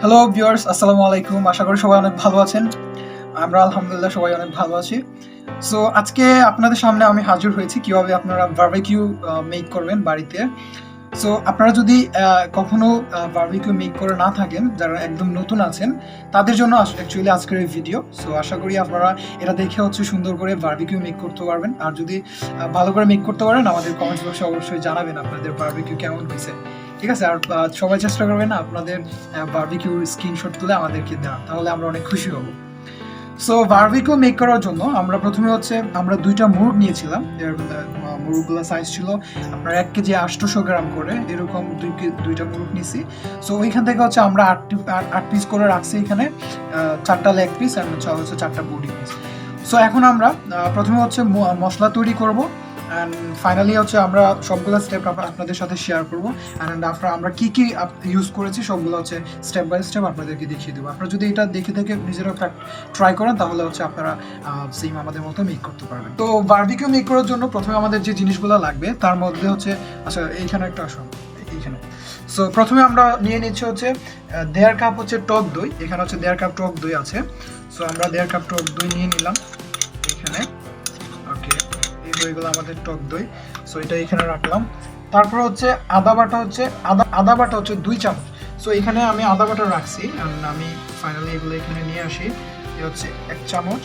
Hello viewers, আসসালামু আলাইকুম। আশা করি সবাই অনেক ভালো আছেন। আমরা আলহামদুলিল্লাহ সবাই অনেক ভালো আছি। সো আজকে আপনাদের সামনে আমি হাজির হয়েছি কিভাবে আপনারা বারবিকিউ মেক করবেন বাড়িতে। সো আপনারা যদি কখনো বারবিকিউ মেক করে না থাকেন, যারা একদম নতুন আছেন, তাদের জন্য অ্যাকচুয়ালি আজকের এই ভিডিও। সো আশা করি আপনারা এটা দেখে সুন্দর করে বারবিকিউ মেক করতে পারবেন। আর যদি ভালো করে মেক করতে পারেন, আমাদের কমেন্টস বক্সে অবশ্যই জানাবেন আপনাদের বারবিকিউ কেমন হয়েছে। ঠিক আছে? আর সবাই চেষ্টা করবেন আপনাদের বারবিকিউ স্ক্রিনশট তুলে আমাদেরকে দেওয়া, তাহলে আমরা অনেক খুশি হব। সো বারবিকিউ মেক করার জন্য আমরা দুইটা মুরগ নিয়েছিলাম। মুরগগুলো সাইজ ছিল আপনার 1 কেজি 800 গ্রাম করে, এরকম দুইটা মুরগ নিয়েছি। সো ওইখান থেকে আমরা 8 পিস করে রাখছি এখানে, 4টা লেগ পিস আর 4টা বডি পিস। সো এখন আমরা প্রথমে মশলা তৈরি করব, অ্যান্ড ফাইনালি আমরা সবগুলো স্টেপ আপনাদের সাথে শেয়ার করবো। অ্যান্ড আমরা কি কি ইউজ করেছি সবগুলো স্টেপ বাই স্টেপ আপনাদেরকে দেখিয়ে দেবো। আপনারা যদি এটা দেখে নিজেরা ট্রাই করেন, তাহলে আপনারা সেম আমাদের মতো মেক করতে পারবেন। তো বারবিকিউ মেক করার জন্য প্রথমে আমাদের যে জিনিসগুলো লাগবে তার মধ্যে আচ্ছা এইখানে একটা এইখানে। সো প্রথমে আমরা নিয়ে নিচ্ছি 1.5 কাপ টক দই। এখানে 1.5 কাপ টক দই আছে। সো আমরা 1.5 কাপ টক দই নিয়ে নিলাম এখানে। ওকে, এই দইগুলো আমাদের টক দই। সো এটা এখানে রাখলাম। তারপর আদা বাটা 2 চামচ। সো এখানে আমি আদা বাটা রাখছি, আমি ফাইনালি এগুলো এখানে নিয়ে আসি। এই 1 চামচ,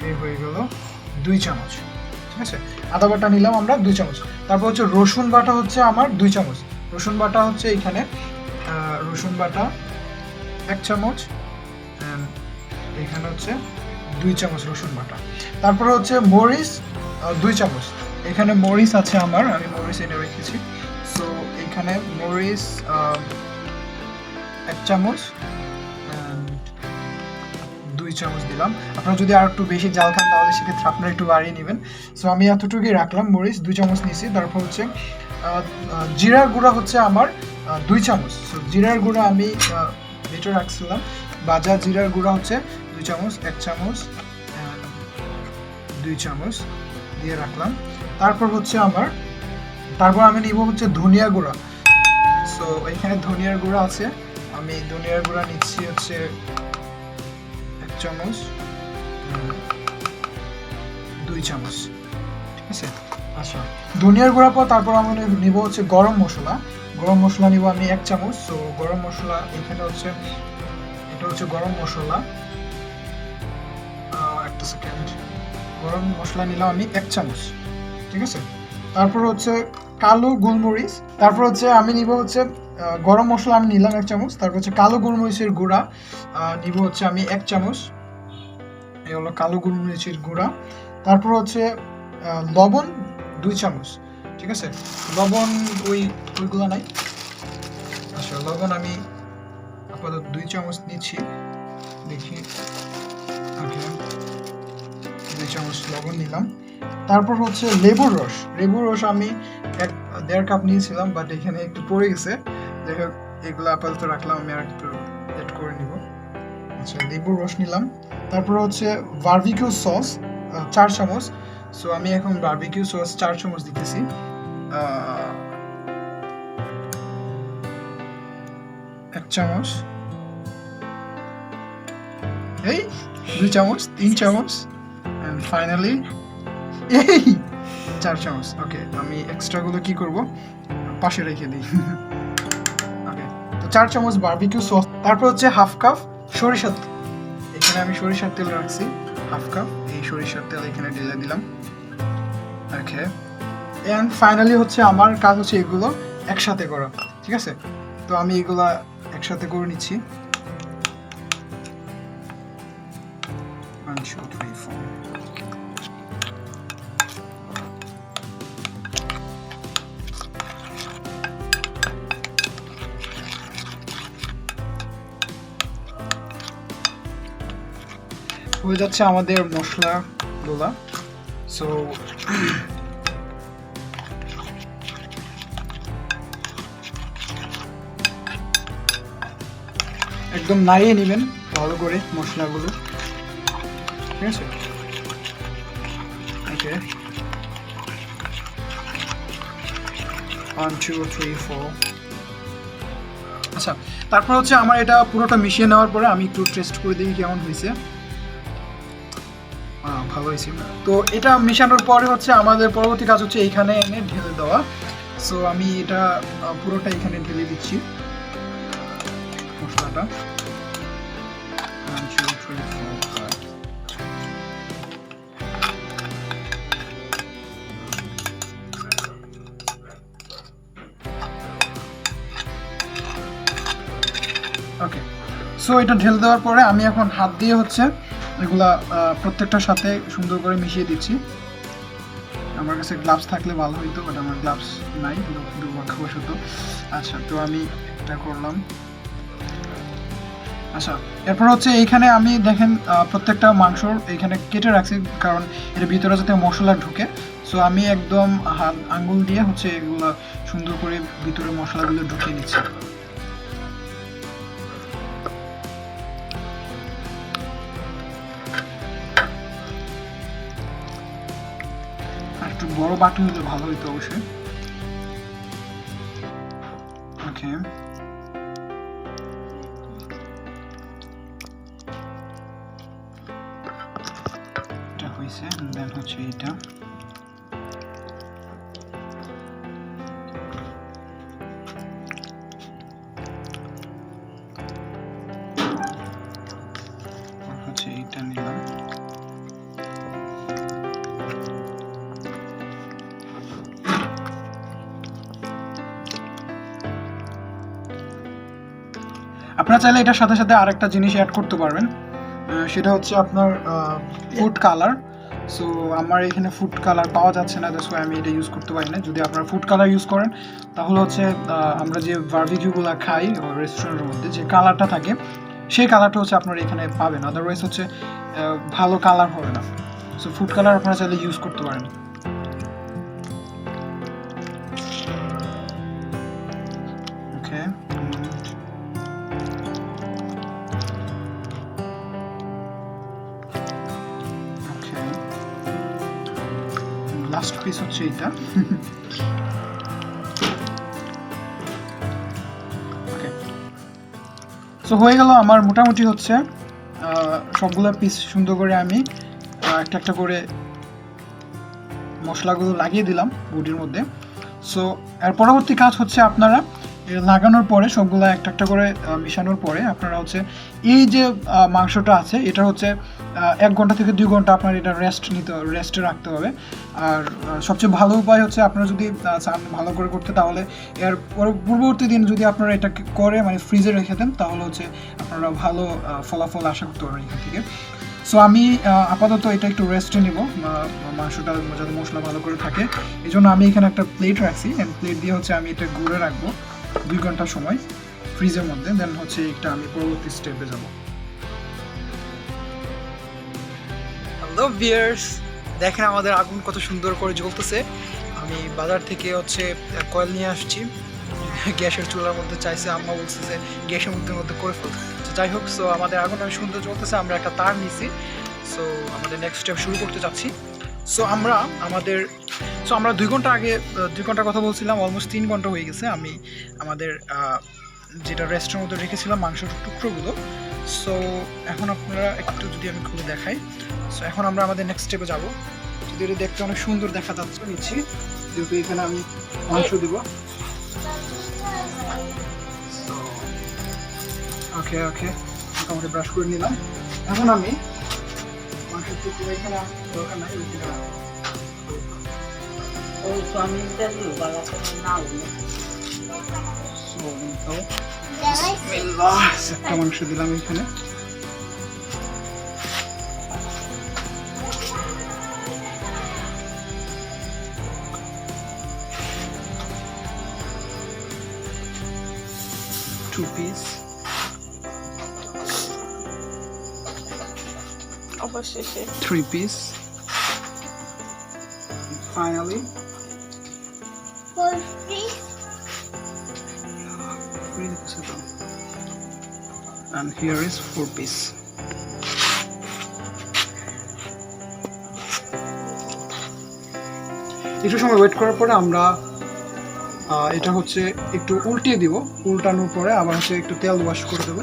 এই হয়ে গেল 2 চামচ। ঠিক আছে, আদা বাটা নিলাম আমরা 2 চামচ। তারপর রসুন বাটা আমার 2 চামচ। রসুন বাটা এখানে রসুন বাটা 1 চামচ, এখানে 2 চামচ রসুন বাটা। তারপর মরিচ 2 চামচ। এখানে মরিচ আছে আমি মরিচ এনে রেখেছি। সো এখানে মরিচ 1 চামচ, 2 চামচ দিলাম। আপনারা যদি আর একটু বেশি জাল খান, তাহলে সেক্ষেত্রে আপনারা একটু বাড়িয়ে নেবেন। সো আমি এতটুকুই রাখলাম, মরিচ 2 চামচ নিয়েছি। তারপর জিরার গুঁড়া আমার 2 চামচ। সো জিরার গুঁড়া আমি বেটে রাখছিলাম। ভাজা জিরার গুঁড়া 2 চামচ, 1 চামচ, 2 চামচ দিয়ে রাখলাম। তারপর তারপর আমি নিব ধনিয়া গুঁড়া। সো এখানে ধনিয়ার গুঁড়া আছে, আমি ধনিয়ার গুঁড়া নিচ্ছি 1 চামচ, 2 চামচ। ঠিক আছে, আচ্ছা ধনিয়ার গুঁড়া পর তারপর আমি নিব গরম মশলা। গরম মশলা নিব আমি 1 চামচ। সো গরম মশলা এখানে এটা গরম মশলা। একটা সেকেন্ড, গরম মশলা নিলাম আমি 1 চামচ। ঠিক আছে, তারপর কালো গোলমরিচ। তারপর আমি নিব গরম মশলা আমি নিলাম 1 চামচ। তারপর কালো গোলমরিচের গুঁড়া নিব আমি 1 চামচ। এই হলো কালো গোলমরিচের গুঁড়া। তারপর লবণ 2 চামচ। ঠিক আছে, লবণ ওইগুলো নাই। আচ্ছা, লবণ আমি আপাতত 2 চামচ নিচ্ছি, দেখি। ওকে, 2 চামচ লবণ নিলাম। তারপর লেবুর রস। লেবুর রস আমি 1.5 কাপ নিয়েছিলাম, বাট এখানে একটু পড়ে গেছে। যাই হোক, এগুলো আপাতত রাখলাম, আমি আর একটু অ্যাড করে নিব। আচ্ছা, লেবুর রস নিলাম। তারপর বারবিকিউ সস 4 চামচ। সো আমি এখন বারবিকিউ সস 4 চামচ দিতেছি। 1 চামচ, এই 2 চামচ, 3 চামচ, এন্ড ফাইনালি এই 4 চামচ। ওকে, আমি এক্সট্রা গুলো কি করব, পাশে রেখে দিই। ওকে, তো 4 চামচ বারবিকিউ সস। তারপর 1/2 কাপ সরিষার তেল। এখানে আমি সরিষার তেল রাখছি 1/2 কাপ। এই সরিষার তেল এখানে ঢেলে দিলাম। ওকে, এন্ড ফাইনালি আমার কাজ এগুলো একসাথে করা। ঠিক আছে, তো আমি এগুলা একসাথে করে নিচ্ছি। 1 2 3 4। হয়ে যাচ্ছে আমাদের মশলাগুলা। সো একদম নাড়িয়ে নেবেন ভালো করে মশলাগুলো। ঠিক আছে, ওকে, 1 2 3 4। আচ্ছা, তারপর হচ্ছে আমার এটা পুরোটা মিশিয়ে নেওয়ার পরে আমি একটু টেস্ট করে দেখি কেমন হয়েছে। ভালো হয়েছে। তো এটা মিশানোর পরে হচ্ছে আমাদের পরবর্তী কাজ হচ্ছে এইখানে এনে ঢেলে দেওয়া। সো আমি এটা পুরোটা এখানে ঢেলে দিচ্ছি মশলাটা। ওকে, সো এটা ঢেলে দেওয়ার পরে আমি এখন হাত দিয়ে হচ্ছে এগুলা প্রত্যেকটার সাথে সুন্দর করে মিশিয়ে দিচ্ছি। আমার কাছে গ্লাভস থাকলে ভালো হইতো, বাট আমার গ্লাভস নাই দুর্ভাগ্যবশত। আচ্ছা, তো আমি এটা করলাম। আচ্ছা, এরপর হচ্ছে এইখানে আমি দেখেন প্রত্যেকটা মাংসর এইখানে কেটে রাখছি, কারণ এর ভিতরে যাতে মশলা ঢুকে। সো আমি একদম আঙ্গুল দিয়ে হচ্ছে এগুলো সুন্দর করে ভিতরে মশলাগুলো ঢুকিয়ে নিচ্ছি। একটু বড় বাটি হলে ভালো হইতো অবশ্যই। ওকে, এটা হয়েছে। দেন হচ্ছে এটা হচ্ছে এটা নিলাম। আপনারা চাইলে এটার সাথে সাথে আরেকটা জিনিস অ্যাড করতে পারবেন, সেটা হচ্ছে আপনার ফুড কালার। সো আমার এখানে ফুড কালার পাওয়া যাচ্ছে না, দ্যাটস ওয়াই আমি এটা ইউজ করতে পারি না। যদি আপনারা ফুড কালার ইউজ করেন তাহলে হচ্ছে আমরা যে বারবিকিউগুলো খাই রেস্টুরেন্টের মধ্যে যে কালারটা থাকে সেই কালারটা হচ্ছে আপনারা এখানে পাবেন, আদারওয়াইজ হচ্ছে ভালো কালার হবে না। সো ফুড কালার আপনারা চাইলে ইউজ করতে পারেন। ওকে, লাস্ট পিস হচ্ছে এটা। ওকে, সো হয়ে গেল আমার মোটামুটি হচ্ছে সবগুলো পিস সুন্দর করে আমি একটা একটা করে মশলাগুলো লাগিয়ে দিলাম বডির মধ্যে। সো এর পরবর্তী কাজ হচ্ছে আপনারা লাগানোর পরে সবগুলো একটা একটা করে মিশানোর পরে আপনারা হচ্ছে এই যে মাংসটা আছে এটা হচ্ছে 1 ঘন্টা থেকে 2 ঘন্টা আপনার এটা রেস্টে রাখতে হবে। আর সবচেয়ে ভালো উপায় হচ্ছে আপনারা যদি চান ভালো করে করতে, তাহলে এর পূর্ববর্তী দিন যদি আপনারা এটা করে মানে ফ্রিজে রেখে দেন তাহলে হচ্ছে আপনারা ভালো ফলাফল আশা করতে পারবেন এখান থেকে। সো আমি আপাতত এটা একটু রেস্টে নিব, মাংসটা যাতে মশলা ভালো করে থাকে। এই জন্য আমি এখানে একটা প্লেট রাখছি, অ্যান্ড প্লেট দিয়ে হচ্ছে আমি এটা গুঁড়ে রাখবো 2 ঘন্টা সময় ফ্রিজের মধ্যে। দেন হচ্ছে এটা আমি পরবর্তী স্টেপে যাব। হ্যালো ভিউয়ার্স, দেখেন আমাদের আগুন কত সুন্দর করে জ্বলতেছে। আমি বাজার থেকে হচ্ছে কয়েল নিয়ে আসছি, গ্যাসের চুলার মধ্যে চাইছে, আম্মা বলছে যে গ্যাসের মধ্যে করে ফেলতে। যাই হোক, সো আমাদের আগুন অনেক সুন্দর চলতেছে। আমরা একটা তার নিছি, সো আমাদের নেক্সট স্টেপ শুরু করতে যাচ্ছি। সো আমরা 2 ঘন্টা আগে 2 ঘন্টার কথা বলছিলাম, অলমোস্ট 3 ঘন্টা হয়ে গেছে। আমি আমাদের যেটা রেস্টের মধ্যে রেখেছিলাম মাংসের টুকরোগুলো। সো এখন আপনারা একটু যদি আমি খুলে দেখাই। সো এখন আমরা আমাদের নেক্সট স্টেপে যাবো। যদি এটা দেখতে অনেক সুন্দর দেখা যাচ্ছে নিচ্ছি, যেহেতু এখানে আমি মাংস দিব। ওকে ওকে, মোটামুটি ব্রাশ করে নিলাম। এখন আমি মাংসের টুকরো এখানে দরকার নাই, একটা মাংস দিলাম এখানে। Two piece. অবশেষে 3 piece. Finally 4 piece. And here is 4 piece. একটু সময় ওয়েট করার পরে আমরা এটা হচ্ছে একটু উল্টিয়ে দিব, উল্টানোর পরে আবার হচ্ছে একটু তেল ওয়াশ করে দেবো।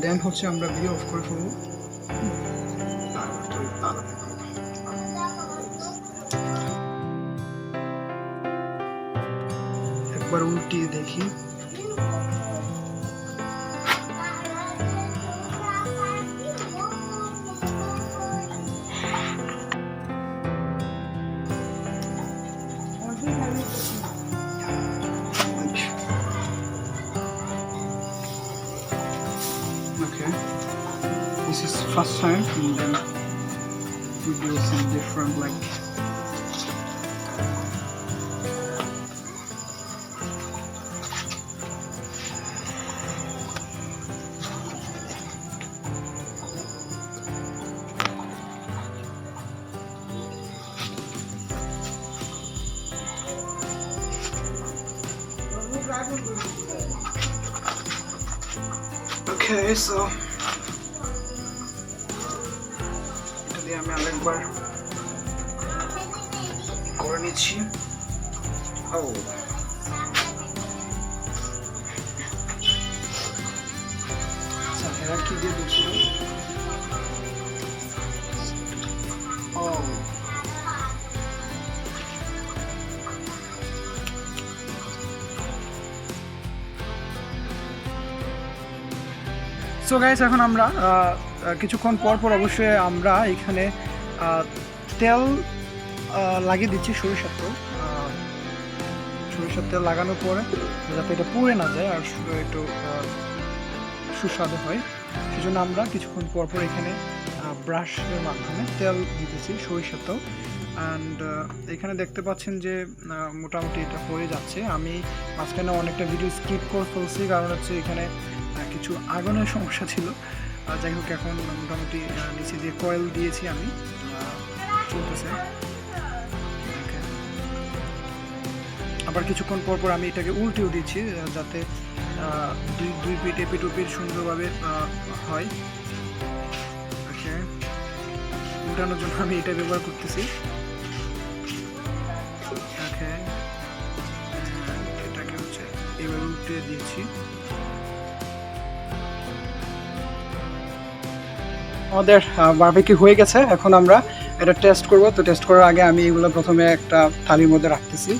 দেন হচ্ছে আমরা ভিডিও অফ করে ফেলবো। একবার উল্টিয়ে দেখি। Okay, this is first time, and then we do some different like. Okay, so এটা দিয়ে আমি আরেকবার করে নিচ্ছি। ও আচ্ছা, এরা কি দিয়ে দিচ্ছিল? ও সো গাইস, এখন আমরা কিছুক্ষণ পর পর অবশ্যই আমরা এখানে তেল লাগিয়ে দিচ্ছি, সরিষার তেল। সরিষার তেল লাগানোর পরে যাতে এটা পুড়ে না যায় আর একটু সুস্বাদু হয়, সেজন্য আমরা কিছুক্ষণ পর পর এখানে ব্রাশের মাধ্যমে তেল দিতেছি, সরিষার তেল। অ্যান্ড এখানে দেখতে পাচ্ছেন যে মোটামুটি এটা হয়ে যাচ্ছে। আমি মাঝখানে অনেকটা ভিডিও স্কিপ করে ফেলছি, কারণ হচ্ছে এখানে কিছু আগুনের সমস্যা ছিল। যাই হোক, এখন মোটামুটি নিচে দিয়ে কয়েল দিয়েছি আমি, চলতেছে। আবার কিছুক্ষণ পর পর আমি এটাকে উল্টেও দিচ্ছি, যাতে দুই পিঠ এপিঠ ওপিঠ সুন্দরভাবে হয়। ওকে, উল্টানোর জন্য আমি এটা ব্যবহার করতেছি। ওকে, এটাকে হচ্ছে এবার উল্টে দিয়েছি। আমাদের বারবিকিউ হয়ে গেছে, এখন আমরা এটা টেস্ট করব। তো টেস্ট করার আগে আমি এগুলো প্রথমে একটা থালির মধ্যে রাখতেছি।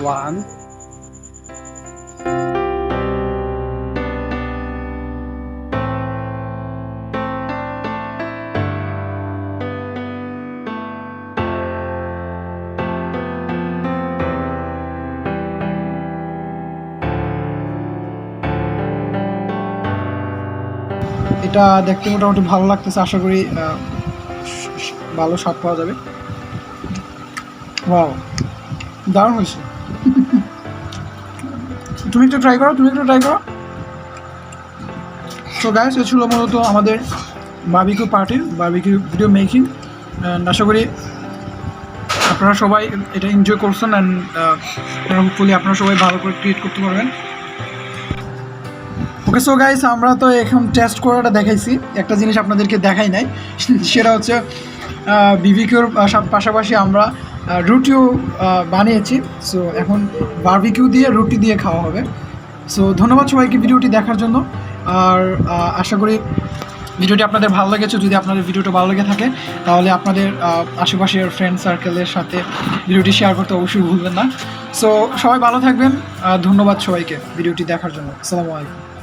1 এটা দেখতে মোটামুটি ভালো লাগতেছে, আশা করি ভালো স্বাদ পাওয়া যাবে। ওয়াও, দারুণ হয়েছে। তুমি একটু ট্রাই করো। সো গাইস, এ ছিল মূলত আমাদের বারবিকিউ পার্টির বারবিকিউ ভিডিও মেকিং। আশা করি আপনারা সবাই এটা এনজয় করছেন, অ্যান্ড হোপফুলি আপনারা সবাই ভালো করে ক্রিয়েট করতে পারবেন। ওকে, সো গাইস, আমরা তো এখন টেস্ট করাটা দেখাইছি, একটা জিনিস আপনাদেরকে দেখাই নাই, সেটা হচ্ছে বিবিকিউর পাশাপাশি আমরা রুটিও বানিয়েছি। সো এখন বারবিকিউ দিয়ে রুটি দিয়ে খাওয়া হবে। সো ধন্যবাদ সবাইকে ভিডিওটি দেখার জন্য। আর আশা করি ভিডিওটি আপনাদের ভালো লেগেছে। যদি আপনাদের ভিডিওটা ভালো লেগে থাকে, তাহলে আপনাদের আশেপাশের ফ্রেন্ড সার্কেলের সাথে ভিডিওটি শেয়ার করতে অবশ্যই ভুলবেন না। সো সবাই ভালো থাকবেন। ধন্যবাদ সবাইকে ভিডিওটি দেখার জন্য। আসসালামু আলাইকুম।